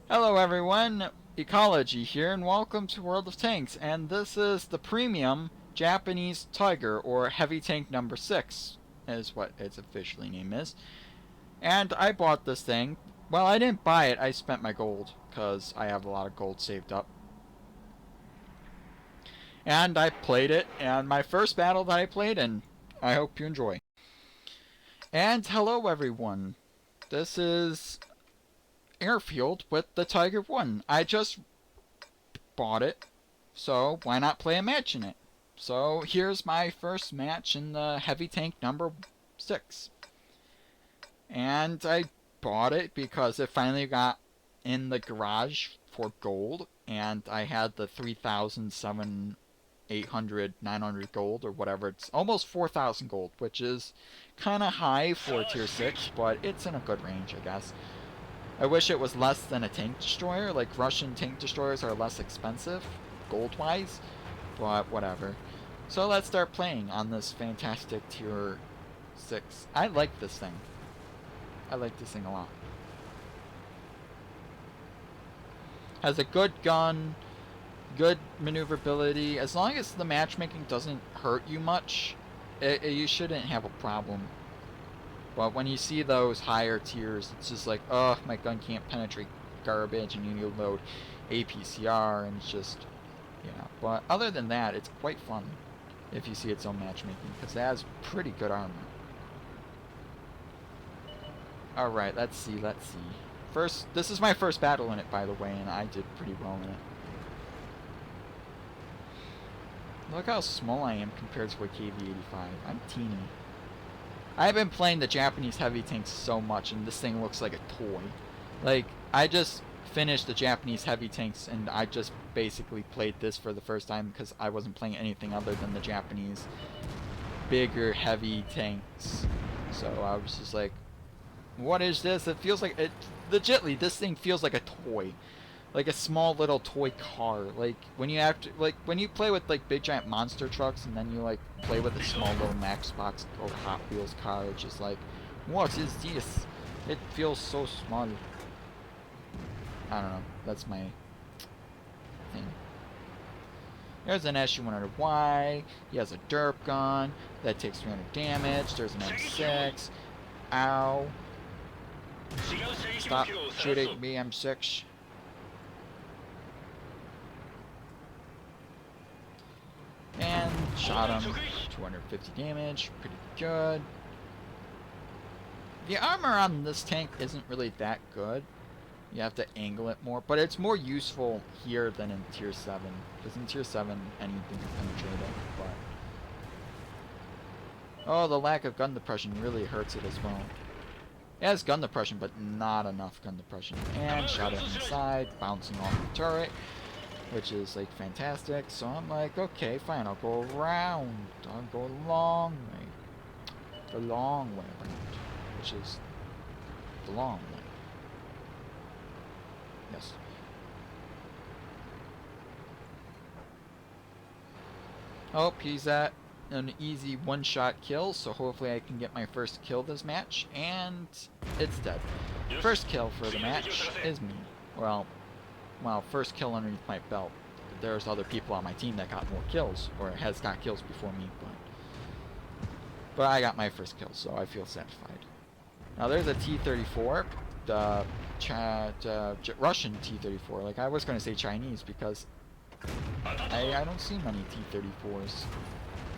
Hello everyone, Ecology here, and welcome to World of Tanks, and this is the premium Japanese Tiger, or Heavy Tank number 6, is what its officially name is. And I bought this thing. Well, I didn't buy it, I spent my gold, because I have a lot of gold saved up. And I played it, and my first battle that I played, and I hope you enjoy. And hello everyone, this is Airfield with the Tiger 1. I just bought it, so why not play a match in it? So here's my first match in the Heavy Tank number 6. And I bought it because it finally got in the garage for gold, and I had the 3,007, 800, 900 gold, or whatever. It's almost 4,000 gold, which is kind of high for tier 6, but it's in a good range, I guess. I wish it was less than a tank destroyer, like Russian tank destroyers are less expensive, gold-wise, but whatever. So let's start playing on this fantastic tier 6. I like this thing. I like this thing a lot. Has a good gun, good maneuverability. As long as the matchmaking doesn't hurt you much, you shouldn't have a problem. But when you see those higher tiers, it's just like, oh, my gun can't penetrate garbage, and you need to load APCR, and it's just, yeah. But other than that, it's quite fun if you see its own matchmaking, because it has pretty good armor. Alright, let's see. First, this is my first battle in it, by the way, and I did pretty well in it. Look how small I am compared to a KV-85. I'm teeny. I've been playing the Japanese heavy tanks so much, and this thing looks like a toy. Like, I just finished the Japanese heavy tanks, and I just basically played this for the first time because I wasn't playing anything other than the Japanese bigger heavy tanks. So I was just like, what is this? It feels like, legitly, this thing feels like a toy. Like a small little toy car. Like when you have to, like when you play with like big giant monster trucks, and then you like play with a small little Matchbox or Hot Wheels car, it's just like, what is this? It feels so small. I don't know. That's my thing. There's an SU-100Y. He has a derp gun that takes 300 damage. There's an M6. Ow. Stop shooting me, M6. And shot him. 250 damage. Pretty good. The armor on this tank isn't really that good. You have to angle it more. But it's more useful here than in tier 7. Because in tier 7, anything can penetrate it. But oh, the lack of gun depression really hurts it as well. It has gun depression, but not enough gun depression. And shot it inside, bouncing off the turret, which is like fantastic. So I'm like, okay, fine, I'll go around. I'll go a long way. The long way around, which is the long way. Yes. Oh, he's at an easy one-shot kill, so hopefully I can get my first kill this match, and it's dead. First kill for the match is me. Well, first kill underneath my belt. There's other people on my team that got more kills, or has got kills before me, but I got my first kill, so I feel satisfied. Now there's a T-34, the Russian T-34. Like, I was going to say Chinese because I don't see many T-34s.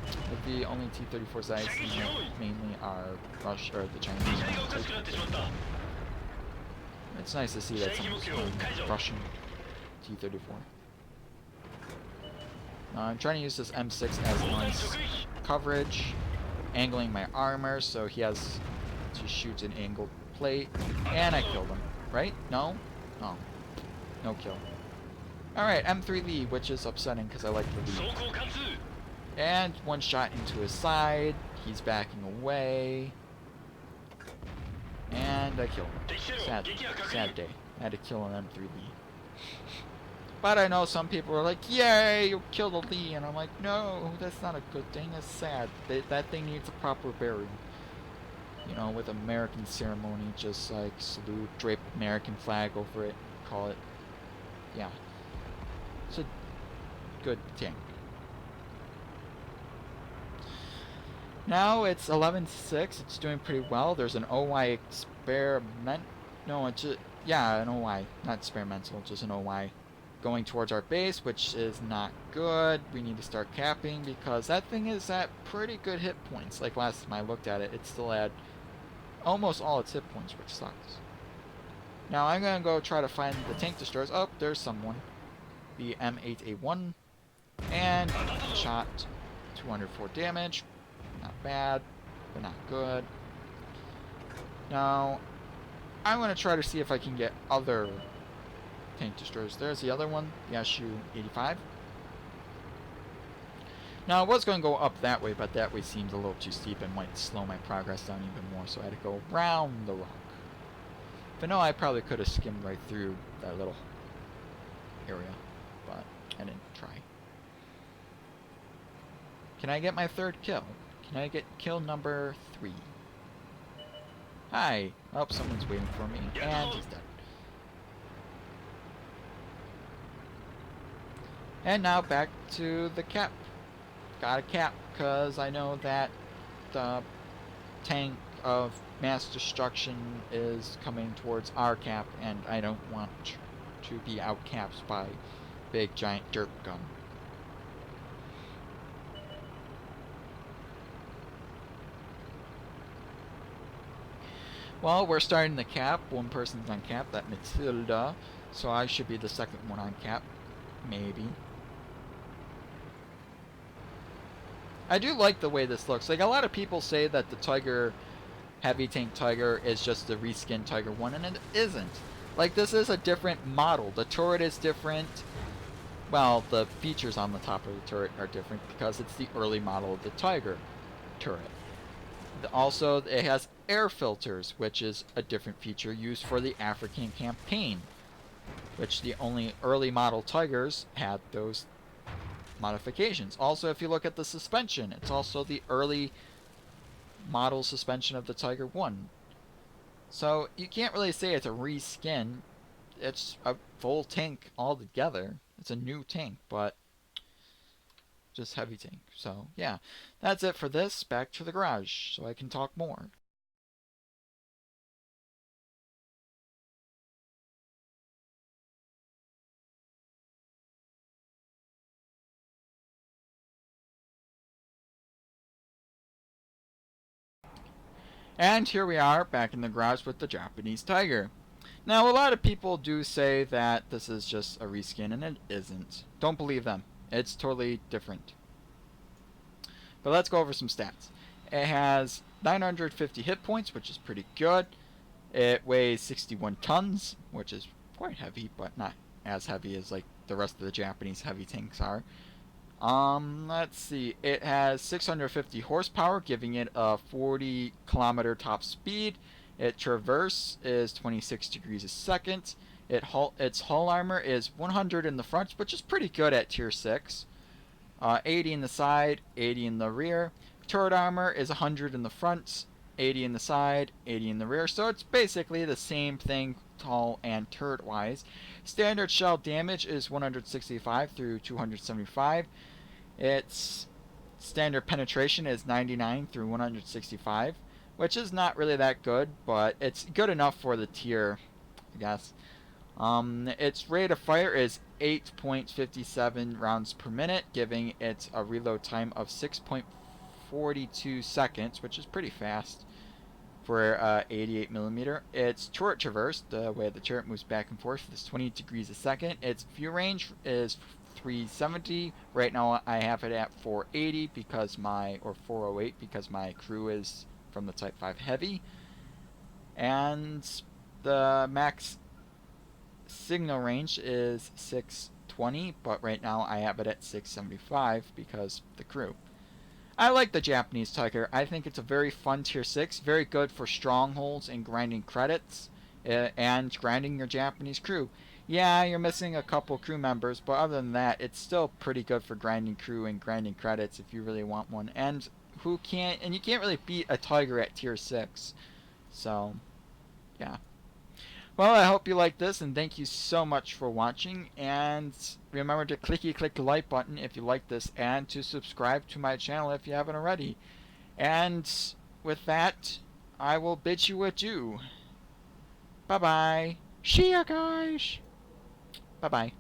Like, the only T-34s I see mainly are the Chinese ones. It's nice to see that someone's Russian T-34. I'm trying to use this M6 as nice coverage, angling my armor so he has to shoot an angled plate, and I killed him. Right? No? Oh. No kill. Alright, M3 Lee, which is upsetting because I like the Lee. And one shot into his side. He's backing away. And I killed him. Sad day. I had to kill an M3 Lee. But I know some people are like, yay, you killed a Lee. And I'm like, no, that's not a good thing. It's sad. That thing needs a proper burial. You know, with American ceremony, just like salute, drape American flag over it, call it. Yeah. It's a good tank. Now it's 11-6. It's doing pretty well. There's an OY experiment. No, it's just, yeah, an OY, not experimental, just an OY going towards our base, which is not good. We need to start capping because that thing is at pretty good hit points. Like last time I looked at it, it still had almost all its hit points, which sucks. Now I'm gonna go try to find the tank destroyers. Oh, there's someone. The M8A1, and shot 204 damage. Not bad, but not good. Now, I'm going to try to see if I can get other tank destroyers. There's the other one, the Su-85. Now, I was going to go up that way, but that way seems a little too steep and might slow my progress down even more, so I had to go around the rock. But no, I probably could have skimmed right through that little area, but I didn't try. Can I get my third kill? Can I get kill number 3? Hi. Oh, someone's waiting for me. And he's dead. And now back to the cap. Got a cap, because I know that the tank of mass destruction is coming towards our cap, and I don't want to be outcapped by big giant dirt gun. Well, we're starting the cap. One person's on cap, that Matilda. So I should be the second one on cap. Maybe. I do like the way this looks. Like, a lot of people say that the Tiger, Heavy Tank Tiger, is just the reskin Tiger 1, and it isn't. Like, this is a different model. The turret is different. Well, the features on the top of the turret are different because it's the early model of the Tiger turret. Also, it has air filters, which is a different feature used for the African campaign, which the only early model Tigers had those modifications. Also, if you look at the suspension, it's also the early model suspension of the Tiger 1. So you can't really say it's a reskin. It's a full tank altogether. It's a new tank, but just heavy tank. So yeah, that's it for this. Back to the garage so I can talk more. And here we are back in the garage with the Japanese Tiger. Now, a lot of people do say that this is just a reskin, and it isn't. Don't believe them. It's totally different. But let's go over some stats. It has 950 hit points, which is pretty good. It weighs 61 tons, which is quite heavy, but not as heavy as like the rest of the Japanese heavy tanks are. Let's see. It has 650 horsepower, giving it a 40-kilometer top speed. Its traverse is 26 degrees a second. Its hull armor is 100 in the front, which is pretty good at tier 6. 80 in the side, 80 in the rear. Turret armor is 100 in the front, 80 in the side, 80 in the rear. So it's basically the same thing, hull and turret wise. Standard shell damage is 165 through 275. Its standard penetration is 99 through 165, which is not really that good, but it's good enough for the tier, I guess. Its rate of fire is 8.57 rounds per minute, giving it a reload time of 6.42 seconds, which is pretty fast for 88 millimeter. Its turret traverse, the way the turret moves back and forth, is 20 degrees a second. Its view range is 370. Right now I have it at 480 because or 408 because my crew is from the Type 5 Heavy. And the max signal range is 620, but right now I have it at 675 because the crew. I like the Japanese Tiger. I think it's a very fun tier 6, very good for strongholds and grinding credits, and grinding your Japanese crew. Yeah, you're missing a couple crew members, but other than that, it's still pretty good for grinding crew and grinding credits if you really want one. And you can't really beat a Tiger at tier 6. So, yeah. Well, I hope you like this, and thank you so much for watching. And remember to click the like button if you like this, and to subscribe to my channel if you haven't already. And with that, I will bid you adieu. Bye bye. See ya, guys. Bye bye.